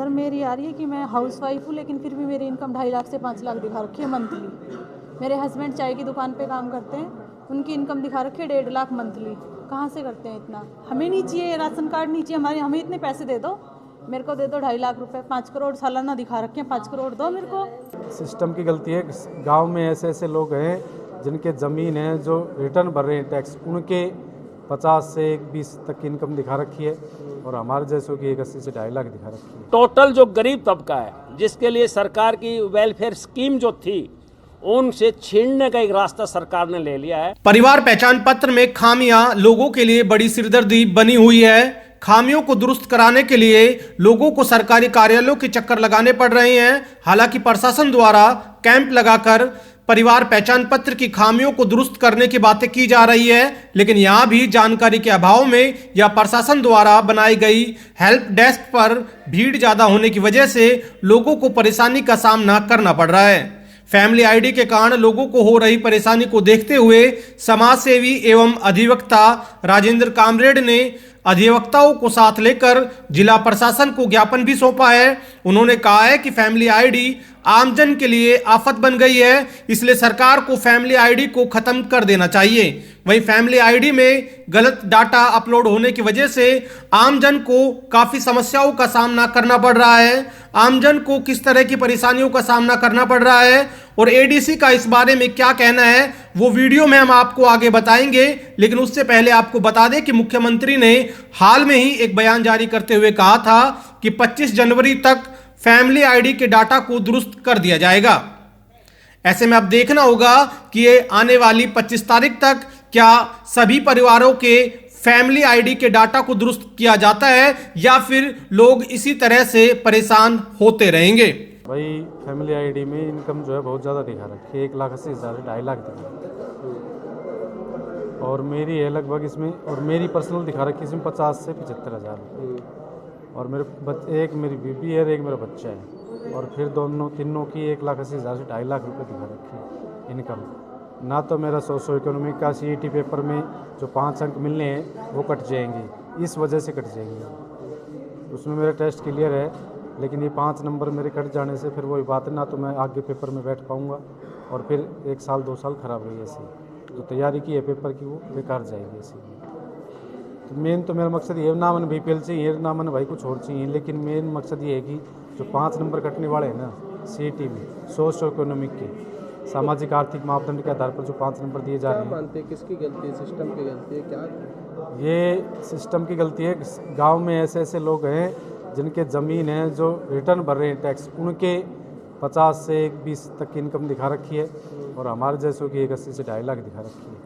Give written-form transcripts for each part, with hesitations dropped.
Sir मेरी आ रही है कि मैं हाउस वाइफ हूँ, लेकिन फिर भी मेरी इनकम 2.5 लाख से 5 लाख दिखा रखी है मंथली। मेरे हस्बैंड चाय की दुकान पे काम करते हैं, उनकी इनकम दिखा रखी है 1.5 लाख मंथली। कहाँ से करते हैं इतना? हमें नहीं चाहिए, राशन कार्ड नहीं चाहिए हमारे, हमें इतने पैसे दे दो, मेरे को दे दो 2.5 लाख रुपए। 5 करोड़ सालाना दिखा रखे हैं, 5 करोड़ दो मेरे को। सिस्टम की गलती है। गांव में ऐसे ऐसे लोग हैं जिनके ज़मीन है, जो रिटर्न भर रहे हैं टैक्स, उनके 50 से 20 तक की इनकम दिखा रखी है, और हमारे जैसों की 80 से 2.5 लाख दिखा रखी है। टोटल जो गरीब तबका है, जिसके लिए सरकार की वेलफेयर स्कीम जो थी, उनसे छीनने का एक रास्ता सरकार ने ले लिया है। परिवार पहचान पत्र में खामियां लोगों के लिए बड़ी सिरदर्दी बनी हुई है। खामियों को दुरुस्त कराने के लिए लोगों को सरकारी कार्यालयों के चक्कर लगाने पड़ रहे हैं। हालांकि प्रशासन द्वारा कैंप लगाकर परिवार पहचान पत्र की खामियों को दुरुस्त करने की बातें की जा रही है, लेकिन यहां भी जानकारी के अभाव में या प्रशासन द्वारा बनाई गई हेल्प डेस्क पर भीड़ ज्यादा होने की वजह से लोगों को परेशानी का सामना करना पड़ रहा है। फैमिली आईडी के कारण लोगों को हो रही परेशानी को देखते हुए समाज सेवी एवं अधिवक्ता राजेंद्र कामरेड ने अधिवक्ताओं को साथ लेकर जिला प्रशासन को ज्ञापन भी सौंपा है। उन्होंने कहा है कि फैमिली आईडी आमजन के लिए आफत बन गई है, इसलिए सरकार को फैमिली आईडी को खत्म कर देना चाहिए। वहीं फैमिली आईडी में गलत डाटा अपलोड होने की वजह से आमजन को काफी समस्याओं का सामना करना पड़ रहा है। आमजन को किस तरह की परेशानियों का सामना करना पड़ रहा है और एडीसी का इस बारे में क्या कहना है, वो वीडियो में हम आपको आगे बताएंगे। लेकिन उससे पहले आपको बता दें कि मुख्यमंत्री ने हाल में ही एक बयान जारी करते हुए कहा था कि 25 जनवरी तक फैमिली आईडी के डाटा को दुरुस्त कर दिया जाएगा। ऐसे में अब देखना होगा कि ये आने वाली 25 तारीख तक क्या सभी परिवारों के फैमिली आईडी के डाटा को दुरुस्त किया जाता है या फिर लोग इसी तरह से परेशान होते रहेंगे। भाई फैमिली आईडी में इनकम जो है बहुत ज़्यादा दिखा रखी है, 1,80,000 से 2.5 लाख दिखा रखी है, और मेरी है लगभग इसमें, और मेरी पर्सनल दिखा रखी है इसमें 50 से 75,000, और मेरे एक मेरी बीबी है और एक मेरा बच्चा है, और फिर तीनों की 1,80,000 से 2.5 लाख रुपये दिखा रखी है इनकम। ना तो मेरा सोशो इकोनॉमिक का CET पेपर में जो 5 अंक मिलने हैं वो कट जाएंगे, इस वजह से कट जाएंगे। उसमें मेरा टेस्ट क्लियर है, लेकिन ये 5 नंबर मेरे कट जाने से फिर वही बात है, ना तो मैं आगे पेपर में बैठ पाऊँगा, और फिर 1 साल 2 साल ख़राब रही ऐसी जो तैयारी की है पेपर की, वो बेकार जाएगी ऐसी। तो मेन तो मेरा मकसद ये ना मन BPL चाहिए, ना मन भाई कुछ और चाहिए, लेकिन मेन मकसद ये है कि जो 5 नंबर कटने वाले हैं ना CET में सोशो इकोनॉमिक के सामाजिक आर्थिक मापदंड के आधार पर जो 5 नंबर दिए जा रहे हैं, मानते हैं किसकी गलती है? सिस्टम की गलती है क्या? ये सिस्टम की गलती है। गांव में ऐसे ऐसे लोग हैं जिनके ज़मीन है, जो रिटर्न भर रहे हैं टैक्स, उनके 50 से 20 तक की इनकम दिखा रखी है, और हमारे जैसों की 80 से 2.5 लाख दिखा रखी है।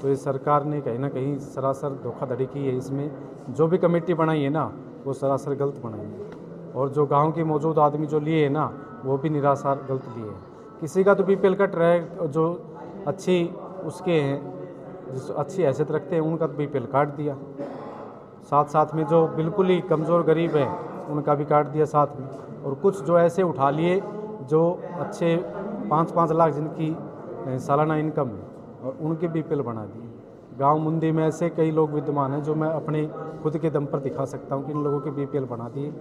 तो ये सरकार ने कहीं ना कहीं सरासर धोखाधड़ी की है। इसमें जो भी कमेटी बनाई है ना, वो सरासर गलत बनाई है, और जो गांव के मौजूद आदमी जो लिए हैं ना, वो भी निराशार गलत लिए हैं। किसी का तो BPL कट रहा है, जो अच्छी उसके हैं, जो अच्छी हैसियत रखते हैं, उनका तो BPL काट दिया, साथ साथ में जो बिल्कुल ही कमज़ोर गरीब है उनका भी काट दिया साथ में, और कुछ जो ऐसे उठा लिए जो अच्छे 5-5 लाख जिनकी सालाना इनकम है, और उनके BPL बना दिए। गांव मुंदी में ऐसे कई लोग विद्यमान हैं जो मैं अपने खुद के दम पर दिखा सकता हूं कि इन लोगों के BPL बना दिए,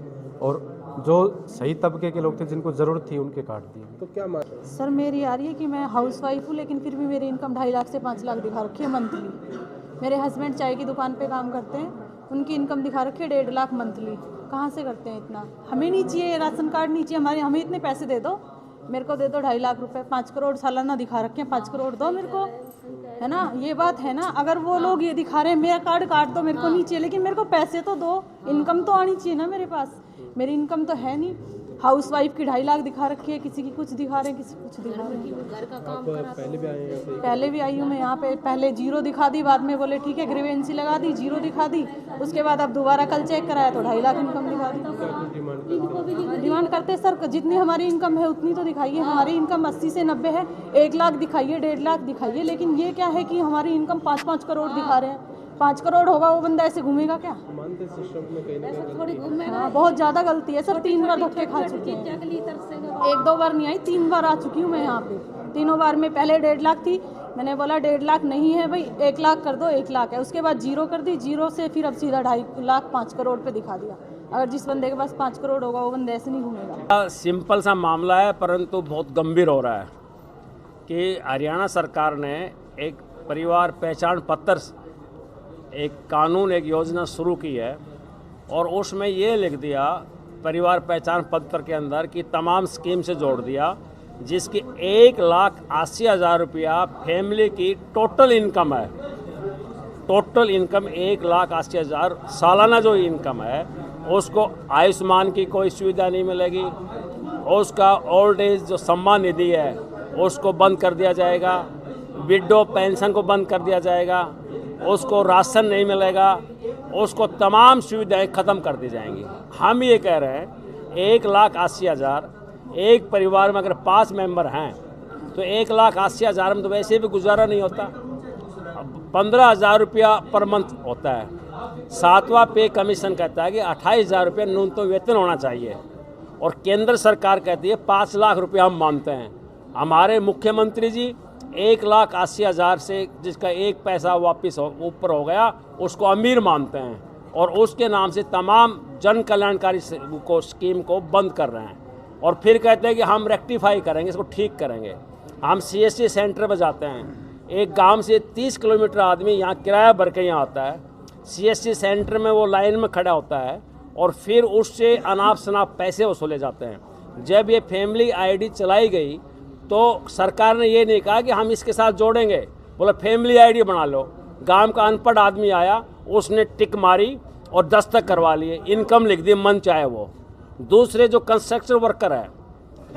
और जो सही तबके के लोग थे जिनको ज़रूरत थी उनके काट दिए। तो क्या सर मेरी आ रही है कि मैं हाउस वाइफ हूँ, लेकिन फिर भी मेरी इनकम 2.5 लाख से 5 लाख दिखा रखी है मंथली। मेरे हस्बैंड चाय की दुकान पे काम करते हैं, उनकी इनकम दिखा रखी है 1.5 लाख मंथली। कहाँ से करते हैं इतना? हमें नहीं चाहिए, राशन कार्ड नहीं चाहिए हमारे, हमें इतने पैसे दे दो, मेरे को दे दो 2.5 लाख रुपए। 5 करोड़ सालाना दिखा रखे हैं, 5 करोड़ दो मेरे को, है ना? ये बात है ना। अगर वो लोग ये दिखा रहे हैं मेरा कार्ड काट दो, मेरे को नहीं चाहिए, लेकिन मेरे को पैसे तो दो, इनकम तो आनी चाहिए ना मेरे पास। मेरी इनकम तो है नहीं। हाउस वाइफ की 2.5 लाख दिखा रखी है, किसी की कुछ दिखा रहे हैं, किसी कुछ दिखा रहे हैं। घर का काम पहले भी आए हैं? पहले भी आई हूँ मैं यहाँ पे। पहले 0 दिखा दी, बाद में बोले ठीक है ग्रीवेंसी लगा दी, 0 दिखा दी, उसके बाद अब दोबारा कल चेक कराया तो 2.5 लाख इनकम दिखा दी। डिमांड करते सर जितनी हमारी इनकम है उतनी तो दिखाइए। हमारी इनकम 80 से 90 है, 1 लाख दिखाइए, 1.5 लाख दिखाइए, लेकिन ये क्या है कि हमारी इनकम 5-5 करोड़ दिखा रहे हैं। 5 करोड़ होगा वो बंदा ऐसे घूमेगा क्या? मानते सिस्टम में कहीं ना कहीं हाँ, बहुत ज़्यादा गलती है सर। 3 बार धक्के खा चुके हैं, 1-2 बार नहीं आई, 3 बार आ चुकी हूँ मैं यहाँ पे। तीनों बार में पहले 1.5 लाख थी, मैंने बोला 1.5 लाख नहीं है भाई, 1 लाख कर दो, 1 लाख है। उसके बाद 0 कर दी, 0 से फिर अब सीधा 2.5 लाख 5 करोड़ पे दिखा दिया। अगर जिस बंदे के पास 5 करोड़ होगा वो बंदा ऐसे नहीं घूमेगा। सिंपल सा मामला है, परंतु बहुत गंभीर हो रहा है कि हरियाणा सरकार ने एक परिवार पहचान पत्र, एक कानून, एक योजना शुरू की है और उसमें ये लिख दिया परिवार पहचान पत्र के अंदर कि तमाम स्कीम से जोड़ दिया जिसकी 1,80,000 रुपया फैमिली की टोटल इनकम है। टोटल इनकम 1,80,000 सालाना जो इनकम है उसको आयुष्मान की कोई सुविधा नहीं मिलेगी, उसका ओल्ड एज जो सम्मान निधि है उसको बंद कर दिया जाएगा, विडो पेंशन को बंद कर दिया जाएगा, उसको राशन नहीं मिलेगा, उसको तमाम सुविधाएं ख़त्म कर दी जाएंगी। हम ये कह रहे हैं 1,80,000 एक परिवार में अगर 5 मेंबर हैं तो 1,80,000 में तो वैसे भी गुजारा नहीं होता। 15,000 रुपया पर मंथ होता है। 7वां पे कमीशन कहता है कि 28,000 रुपया न्यूनतम वेतन होना चाहिए और केंद्र सरकार कहती है 5 लाख रुपया हम मानते हैं। हमारे मुख्यमंत्री जी 1,80,000 से जिसका एक पैसा वापस ऊपर हो गया उसको अमीर मानते हैं और उसके नाम से तमाम जन कल्याणकारी स्कीम को बंद कर रहे हैं और फिर कहते हैं कि हम रेक्टिफाई करेंगे, इसको ठीक करेंगे। हम CSC सेंटर पर जाते हैं, एक गांव से 30 किलोमीटर आदमी यहाँ किराया भर के यहाँ आता है, CSC सेंटर में वो लाइन में खड़ा होता है और फिर उससे अनाप शनाप पैसे वसूले जाते हैं। जब ये फैमिली ID चलाई गई तो सरकार ने ये नहीं कहा कि हम इसके साथ जोड़ेंगे, बोला फैमिली ID बना लो। गांव का अनपढ़ आदमी आया, उसने टिक मारी और दस्तखत करवा लिए, इनकम लिख दी मन चाहे वो। दूसरे जो कंस्ट्रक्शन वर्कर है,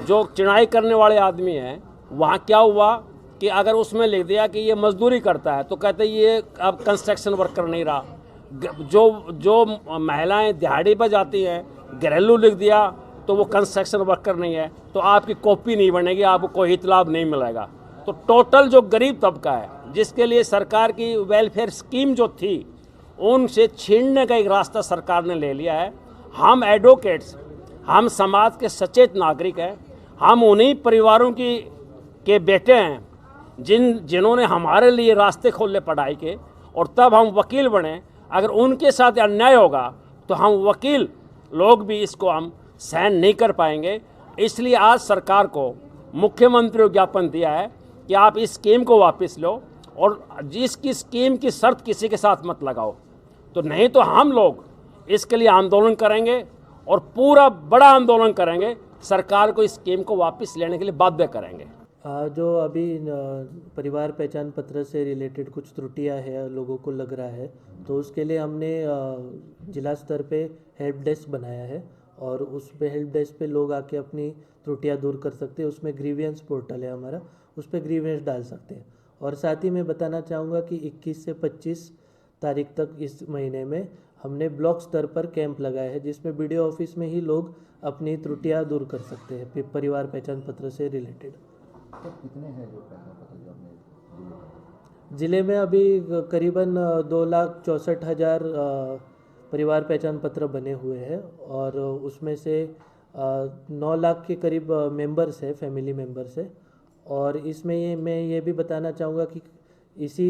जो चिनाई करने वाले आदमी हैं, वहाँ क्या हुआ कि अगर उसमें लिख दिया कि ये मजदूरी करता है तो कहते ये अब कंस्ट्रक्शन वर्कर नहीं रहा। जो महिलाएं दिहाड़ी पर जाती हैं, घरेलू लिख दिया तो वो कंस्ट्रक्शन वर्कर नहीं है, तो आपकी कॉपी नहीं बनेगी, आपको कोई हित लाभ नहीं मिलेगा। तो टोटल जो गरीब तबका है जिसके लिए सरकार की वेलफेयर स्कीम जो थी उनसे छीनने का एक रास्ता सरकार ने ले लिया है। हम एडवोकेट्स, हम समाज के सचेत नागरिक हैं, हम उन्हीं परिवारों के बेटे हैं जिन्होंने हमारे लिए रास्ते खोले पढ़ाई के और तब हम वकील बने। अगर उनके साथ अन्याय होगा तो हम वकील लोग भी इसको हम सहन नहीं कर पाएंगे। इसलिए आज सरकार को मुख्यमंत्री को ज्ञापन दिया है कि आप इस स्कीम को वापस लो और जिसकी स्कीम की शर्त किसी के साथ मत लगाओ, तो नहीं तो हम लोग इसके लिए आंदोलन करेंगे और पूरा बड़ा आंदोलन करेंगे, सरकार को इस स्कीम को वापस लेने के लिए बाध्य करेंगे। जो अभी परिवार पहचान पत्र से रिलेटेड कुछ त्रुटियां है लोगों को लग रहा है, तो उसके लिए हमने जिला स्तर पे हेल्प डेस्क बनाया है और उस पे हेल्प डेस्क पे लोग आके अपनी त्रुटियां दूर कर सकते हैं। उसमें ग्रीवियंस पोर्टल है हमारा, उस पर ग्रीवियंस डाल सकते हैं। और साथ ही मैं बताना चाहूँगा कि 21 से 25 तारीख तक इस महीने में हमने ब्लॉक स्तर पर कैंप लगाया है जिसमें BDO ऑफिस में ही लोग अपनी त्रुटियां दूर कर सकते हैं परिवार पहचान पत्र से रिलेटेड। कितने हैं जो पहचान पत्र जो आपने ज़िले में अभी करीबन 2,64,000 परिवार पहचान पत्र बने हुए हैं और उसमें से 9 लाख के करीब मेंबर्स है, फैमिली मेंबर्स है। और इसमें मैं ये भी बताना चाहूँगा कि इसी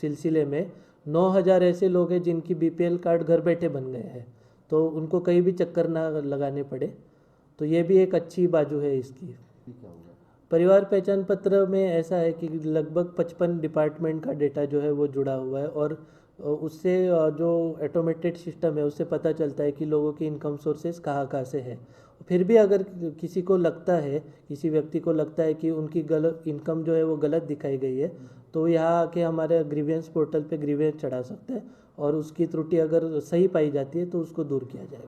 सिलसिले में 9,000 ऐसे लोग हैं जिनकी BPL कार्ड घर बैठे बन गए हैं, तो उनको कहीं भी चक्कर ना लगाने पड़े, तो ये भी एक अच्छी बाजू है इसकी। परिवार पहचान पत्र में ऐसा है कि लगभग 55 डिपार्टमेंट का डेटा जो है वो जुड़ा हुआ है और उससे जो ऑटोमेटेड सिस्टम है उससे पता चलता है कि लोगों की इनकम सोर्सेज कहाँ से है। फिर भी अगर किसी को लगता है, किसी व्यक्ति को लगता है कि उनकी गलत इनकम जो है वो गलत दिखाई गई है, तो यहाँ आके हमारे ग्रीवियंस पोर्टल पे ग्रीवियंस चढ़ा सकते हैं और उसकी त्रुटि अगर सही पाई जाती है तो उसको दूर किया जाएगा।